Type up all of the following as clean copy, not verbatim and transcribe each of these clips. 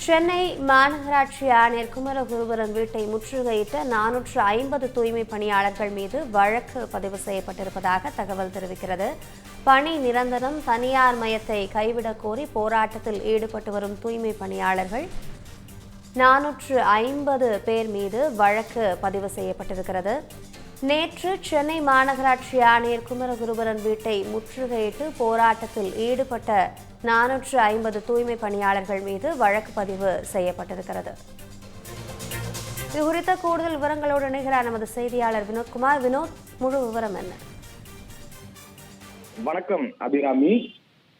சென்னை மாநகராட்சி ஆணையர் குமரகுருபரன் வீட்டை முற்றுகையிட்ட 450 தூய்மை பணியாளர்கள் மீது வழக்கு பதிவு செய்யப்பட்டிருப்பதாக தகவல் தெரிவிக்கிறது. பணி நிரந்தரம் தனியார் மயத்தை கைவிடக் கோரி போராட்டத்தில் ஈடுபட்டு வரும் தூய்மை பணியாளர்கள் 450 பேர் மீது வழக்கு பதிவு செய்யப்பட்டிருக்கிறது. நேற்று சென்னை மாநகராட்சி ஆணையர் குமரகுருபரன் வீட்டை முற்றுகையிட்டு போராட்டத்தில் ஈடுபட்ட 450 தூய்மை பணியாளர்கள் மீது வழக்கு பதிவு செய்யப்பட்டிருக்கிறது. இது குறித்த கூடுதல் விவரங்களோடு இணைகிறார் நமது செய்தியாளர் வினோத்குமார். வினோத், முழு விவரம் என்ன? வணக்கம் அபிராமி.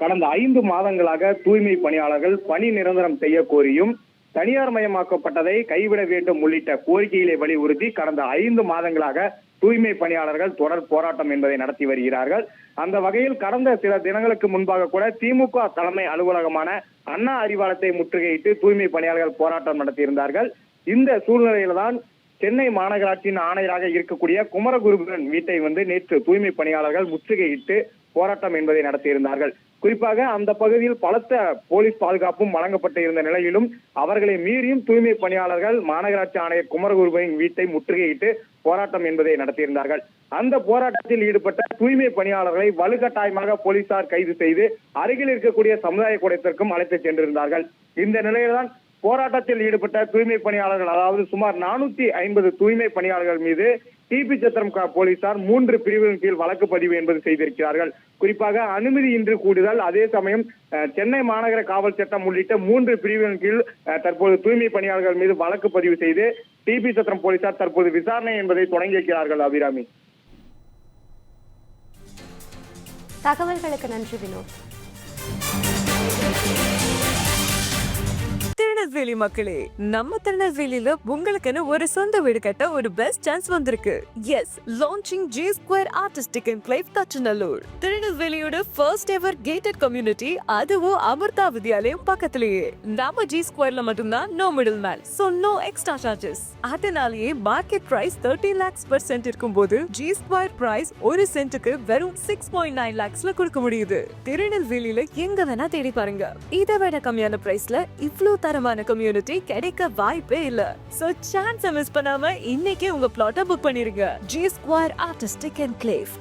கடந்த 5 மாதங்களாக தூய்மை பணியாளர்கள் பணி நிரந்தரம் செய்ய கோரியும் தனியார் மயமாக்கப்பட்டதை கைவிட வேண்டும் உள்ளிட்ட கோரிக்கைகளை வலியுறுத்தி கடந்த 5 மாதங்களாக தூய்மை பணியாளர்கள் தொடர் போராட்டம் என்பதை நடத்தி வருகிறார்கள். அந்த வகையில் கடந்த சில தினங்களுக்கு முன்பாக கூட திமுக தலைமை அலுவலகமான அண்ணா அறிவாலயத்தை முற்றுகையிட்டு தூய்மை பணியாளர்கள் போராட்டம் நடத்தியிருந்தார்கள். இந்த சூழ்நிலையில்தான் சென்னை மாநகராட்சியின் ஆணையராக இருக்கக்கூடிய குமரகுருபரன் வீட்டை நேற்று தூய்மை பணியாளர்கள் முற்றுகையிட்டு போராட்டம் என்பதை நடத்தியிருந்தார்கள். குறிப்பாக அந்த பகுதியில் பலத்த போலீஸ் பாதுகாப்பும் வழங்கப்பட்டு இருந்த நிலையிலும் அவர்களை மீறியும் தூய்மை பணியாளர்கள் மாநகராட்சி ஆணையர் குமரகுருபரன் வீட்டை முற்றுகையிட்டு போராட்டம் என்பதை நடத்தியிருந்தார்கள். அந்த போராட்டத்தில் ஈடுபட்ட தூய்மை பணியாளர்களை வலுக்கட்டாயமாக போலீசார் கைது செய்து அருகில் இருக்கக்கூடிய சமுதாய கூடத்திற்கும் அழைத்து சென்றிருந்தார்கள். இந்த நிலையில்தான் போராட்டத்தில் ஈடுபட்ட தூய்மை பணியாளர்கள், அதாவது சுமார் 450 தூய்மை பணியாளர்கள் மீது டிபி சத்திரம் போலீசார் 3 பிரிவுகளின் கீழ் வழக்கு பதிவு என்பது செய்திருக்கிறார்கள். குறிப்பாக அனுமதியின்றி கூடுதல், அதே சமயம் சென்னை மாநகர காவல் சட்டம் உள்ளிட்ட 3 பிரிவுகளின் கீழ் தற்போது தூய்மை பணியாளர்கள் மீது வழக்கு பதிவு செய்து டிபி சத்திரம் போலீசார் தற்போது விசாரணை என்பதை தொடங்கியிருக்கிறார்கள். அபிராமி, தகவல்களுக்கு நன்றி வினோத். திருநெல்வேலி மக்களே, நம்ம திருநெல்வேலியில உங்களுக்குன்னு ஒரு சொந்த வீடு கட்ட ஒரு பெஸ்ட் சான்ஸ் வந்திருக்கு. Yes, launching G Square Artistic Enclave Thachanallur. திருநெல்வேலியோட ஃபர்ஸ்ட் எவர் கேட்டட் கம்யூனிட்டி, அதுவும் அமிர்தா வித்யாலயம் பக்கத்திலேயே. நம்ம G Squareல மட்டும்தான் no middleman, so no extra charges. அதனாலேயே market price 13 lakhs per cent இருக்கும்போது G Square பிரைஸ் ஒரு சென்ட்டுக்கு வெறும் 6.9 lakhsல கொடுக்க முடியுது. திருநெல்வேலியில எங்க வேணா தேடி பாருங்க, இதை விட கம்மியான பிரைஸ்ல இவ்ளோ தரமான கம்யூனிட்டி கிடைக்க வாய்ப்பே இல்ல. சோ சான்ஸ் மிஸ் பண்ணாம இன்னைக்கே உங்க பிளாட்டை புக் பண்ணிருங்க. G Square Artistic Enclave.